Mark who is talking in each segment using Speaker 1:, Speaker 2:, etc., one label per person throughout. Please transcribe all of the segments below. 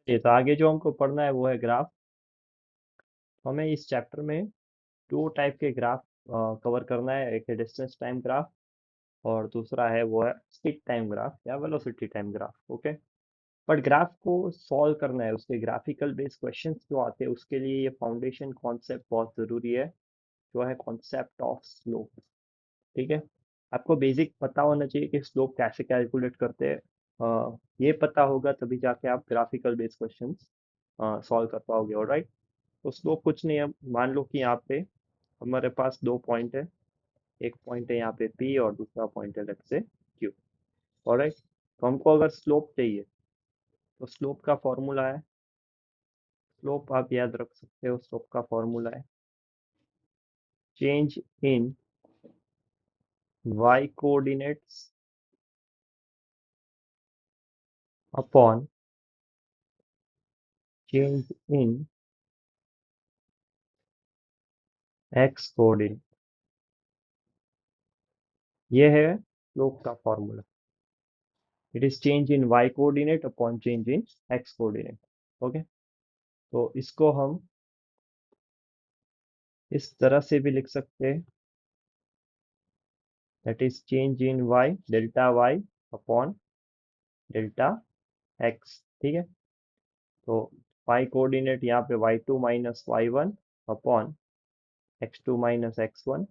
Speaker 1: ये तो आगे जो हमको पढ़ना है वो है ग्राफ। हमें इस चैप्टर में दो टाइप के ग्राफ कवर करना है। एक है डिस्टेंस टाइम ग्राफ और दूसरा है वो है स्पीड टाइम ग्राफ या velocity time graph. Okay. But graph को सॉल्व करना है, उसके ग्राफिकल बेस्ड क्वेश्चंस जो आते हैं उसके लिए ये फाउंडेशन कॉन्सेप्ट बहुत ज़रूरी है, जो है कॉन्सेप्ट ऑफ स्लोप। ठीक है। आपको बेसिक पता होना चाहिए कि स्लोप कैसे कैलकुलेट करते हैं। ये पता होगा तभी जाके आप ग्राफिकल बेस्ड क्वेश्चंस सॉल्व कर पाओगे। ऑलराइट। तो स्लोप कुछ नहीं है। मान लो कि यहाँ पे हमारे पास दो पॉइंट है। एक पॉइंट है यहाँ पे P और दूसरा पॉइंट है लेट्स से Q। ऑलराइट। तो हमको अगर स्लोप चाहिए तो स्लोप का फॉर्मूला है, स्लोप आप याद रख सकते हो, स्लोप का फॉर्मूला है चेंज इन y कोऑर्डिनेट्स अपॉन चेंज इन x कोऑर्डिनेट। ये है स्लोप का formula. It is change in y coordinate upon change in x coordinate. Okay. तो इसको हम इस तरह से भी लिख सकते हैं, that is change in y delta y upon delta x। ठीक है। तो y कोऑर्डिनेट यहाँ पे y2 minus y1 upon x2 minus x1,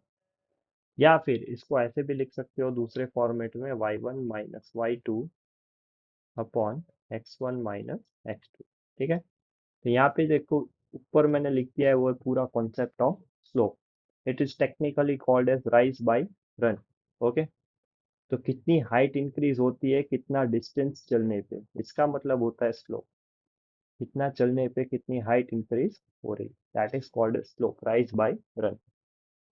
Speaker 1: या फिर इसको ऐसे भी लिख सकते हो दूसरे फॉर्मेट में y1 minus y2 upon x1 minus x2। ठीक है। तो यहाँ पे देखो ऊपर मैंने लिख दिया है वो है पूरा concept of slope. It is technically called as rise by run. Okay. तो कितनी हाइट इंक्रीज होती है कितना डिस्टेंस चलने पे, इसका मतलब होता है स्लोप। कितना चलने पे कितनी हाइट इंक्रीज हो रही, that is called slope, rise by run.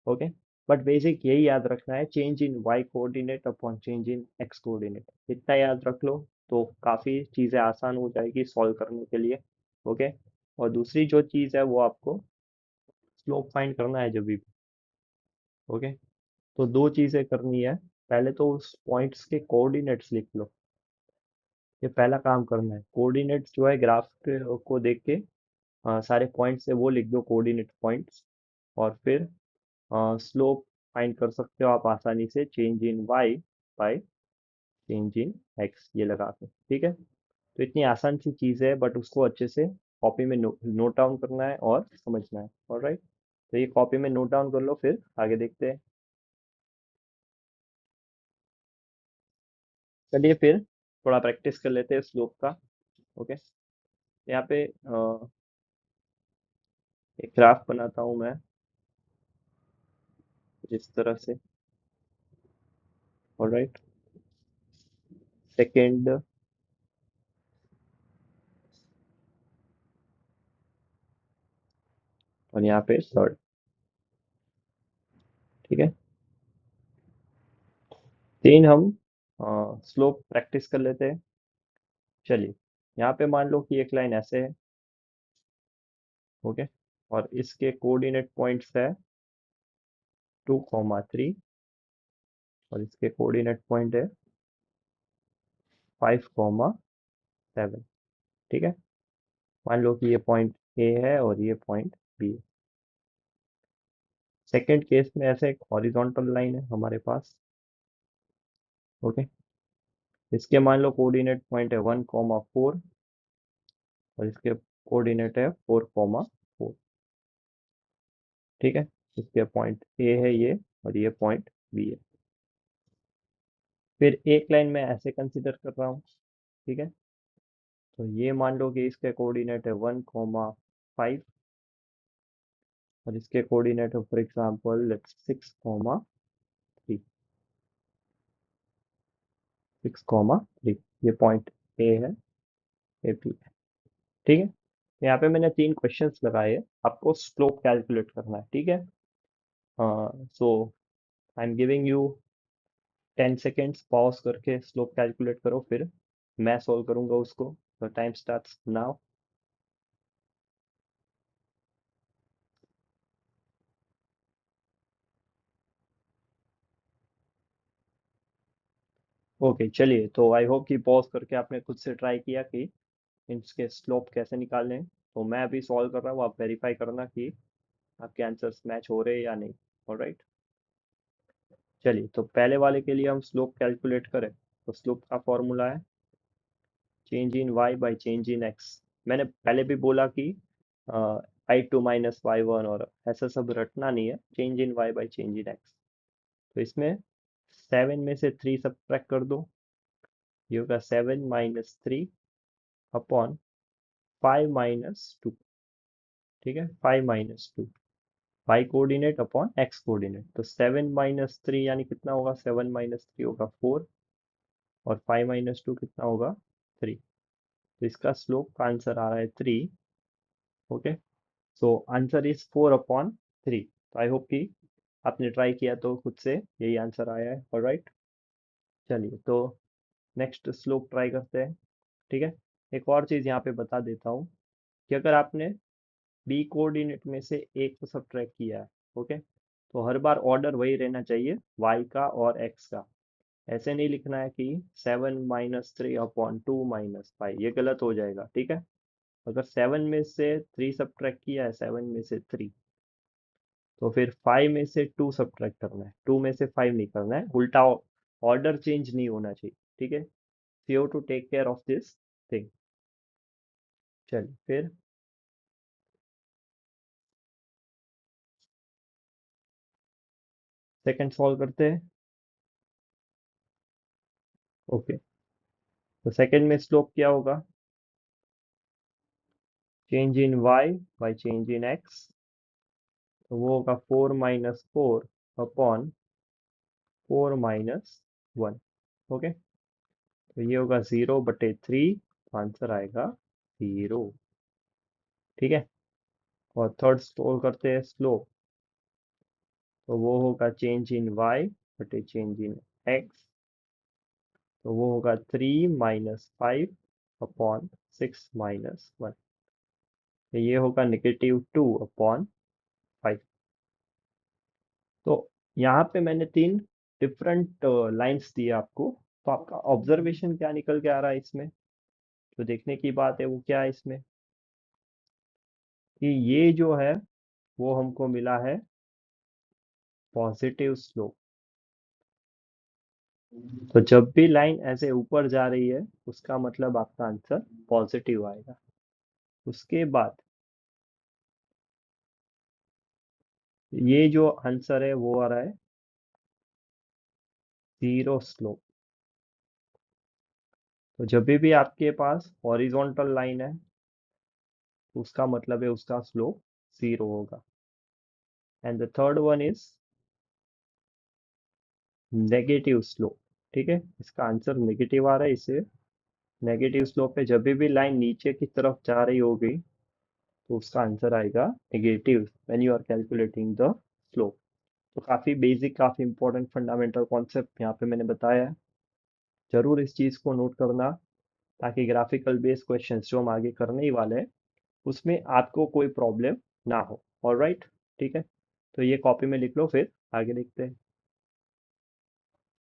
Speaker 1: Okay. But basic यही याद रखना है, change in Y coordinate upon change in X coordinate. इतना याद रख लो तो काफ़ी चीज़ें आसान हो जाएगी सॉल्व करने के लिए। ओके। और दूसरी जो चीज़ है वो आपको स्लोप फाइंड करना है जब भी। ओके। तो दो चीज़ें करनी है। पहले तो उस पॉइंट्स के कोऑर्डिनेट्स लिख लो। ये पहला काम करना है। कोऑर्डिनेट्स जो है ग्राफ को देख के सारे पॉइंट्स है वो लिख दो, कोऑर्डिनेट पॉइंट्स। और फिर स्लोप फाइंड कर सकते हो आप आसानी से, change in Y by change in X ये लगा के। ठीक है। तो इतनी आसान सी चीज़ है बट उसको अच्छे से कॉपी में नोट डाउन करना है और समझना है। ऑलराइट। तो ये कॉपी में नोट डाउन कर लो, फिर आगे देखते हैं। चलिए फिर थोड़ा प्रैक्टिस कर लेते हैं स्लोप का। ओके। यहाँ पे एक ग्राफ बनाता हूँ मैं जिस तरह से। ऑलराइट। सेकेंड और यहाँ पे थर्ड। ठीक है। तीन हम स्लोप प्रैक्टिस कर लेते हैं। चलिए। यहाँ पे मान लो कि एक लाइन ऐसे है। ओके। और इसके कोऑर्डिनेट पॉइंट्स है 2,3 और इसके कोऑर्डिनेट पॉइंट है 5,7। ठीक है। मान लो कि ये पॉइंट ए है और ये पॉइंट बी है। सेकेंड केस में ऐसे एक हॉरिजॉन्टल लाइन है हमारे पास। ओके। इसके मान लो कोऑर्डिनेट पॉइंट है 1,4 और इसके कोऑर्डिनेट है 4,4। ठीक है। इसके पॉइंट ए है ये और ये पॉइंट बी है। फिर एक लाइन में ऐसे कंसिडर कर रहा हूँ। ठीक है। तो ये मान लो कि इसके कोऑर्डिनेट है 1,5 और इसके कोऑर्डिनेट है फॉर एग्जांपल लेट्स 6,3। 6,3 ये पॉइंट ए है, ए बी है। ठीक है। यहाँ पे मैंने तीन क्वेश्चंस लगाए हैं, आपको स्लोप कैलकुलेट करना है। ठीक है। So I am giving you 10 seconds, pause करके स्लोप कैलकुलेट करो, फिर मैं सॉल्व करूंगा उसको। तो टाइम स्टार्ट्स नाउ। ओके। चलिए, तो आई होप कि पॉज करके आपने खुद से ट्राई किया कि इनके स्लोप कैसे निकालने हैं। तो मैं अभी सॉल्व कर रहा हूँ, आप वेरीफाई करना कि आपके आंसर्स मैच हो रहे हैं या नहीं। ऑलराइट, चलिए तो पहले वाले के लिए हम स्लोप कैलकुलेट करें। तो स्लोप का फॉर्मूला है change in y by change in x। मैंने पहले भी बोला कि i2 - y1 और ऐसा सब रटना नहीं है, change in y by change in x। तो इसमें 7 में से 3 सब्ट्रैक्ट कर दो, ये होगा 7 - 3 अपॉन 5 - 2। ठीक है, 5 - 2 y coordinate upon x coordinate. तो 7 - 3 यानी कितना होगा, 7 - 3 होगा 4, और 5 - 2 कितना होगा 3। तो इसका स्लोप का आंसर आ रहा है 3। Okay, so answer is 4/3। तो आई होप कि आपने ट्राई किया तो खुद से यही आंसर आया है। ऑलराइट, चलिए तो नेक्स्ट स्लोप ट्राई करते हैं। ठीक है, एक और चीज़ यहाँ पे बता देता हूँ कि अगर आपने बी कोऑर्डिनेट में से एक को सब्ट्रैक्ट किया है, ओके, तो हर बार ऑर्डर वही रहना चाहिए, वाई का और एक्स का। ऐसे नहीं लिखना है कि 7 - 3/2 - 5, ये गलत हो जाएगा। ठीक है, अगर 7 में से 3 सब्ट्रैक्ट किया है, 7 में से 3, तो फिर 5 में से 2 सब्ट्रैक्ट करना है, 2 में से 5 नहीं करना है, उल्टा ऑर्डर चेंज नहीं होना चाहिए। ठीक है, you have to take care of this thing. चलिए फिर सेकंड सॉल्व करते हैं। ओके, तो सेकंड में स्लोप क्या होगा, change in y by change in x। तो वो होगा 4 - 4 अपॉन 4 - 1। ओके, तो ये होगा 0/3, आंसर आएगा 0। ठीक है, और थर्ड स्टोर करते हैं स्लोप। तो वो होगा चेंज इन y बटे चेंज इन x। तो वो होगा 3 - 5 अपॉन 6 - 1। तो ये होगा -2/5। तो यहाँ पे मैंने 3 डिफरेंट लाइंस दिए आपको। तो आपका ऑब्जर्वेशन क्या निकल के आ रहा है इसमें, जो देखने की बात है वो क्या है इसमें, कि ये जो है वो हमको मिला है पॉजिटिव स्लोप। तो जब भी लाइन ऐसे ऊपर जा रही है, उसका मतलब आपका आंसर पॉजिटिव आएगा। उसके बाद ये जो आंसर है वो आ रहा है 0 स्लोप। तो जब भी आपके पास हॉरिजॉन्टल लाइन है, तो उसका मतलब है उसका स्लोप 0 होगा। And the third one is negative slope. ठीक है, इसका आंसर नेगेटिव आ रहा है, इसे नेगेटिव स्लोप पे जब भी लाइन नीचे की तरफ जा रही होगी, तो उसका आंसर आएगा negative when you are calculating the slope. तो काफ़ी बेसिक, काफ़ी इंपॉर्टेंट फंडामेंटल कॉन्सेप्ट यहाँ पे मैंने बताया है। जरूर इस चीज़ को नोट करना, ताकि ग्राफिकल बेस्ड क्वेश्चंस जो हम आगे करने ही वाले हैं उसमें आपको कोई प्रॉब्लम ना हो। ऑलराइट, ठीक है, तो ये कॉपी में लिख लो, फिर आगे देखते हैं।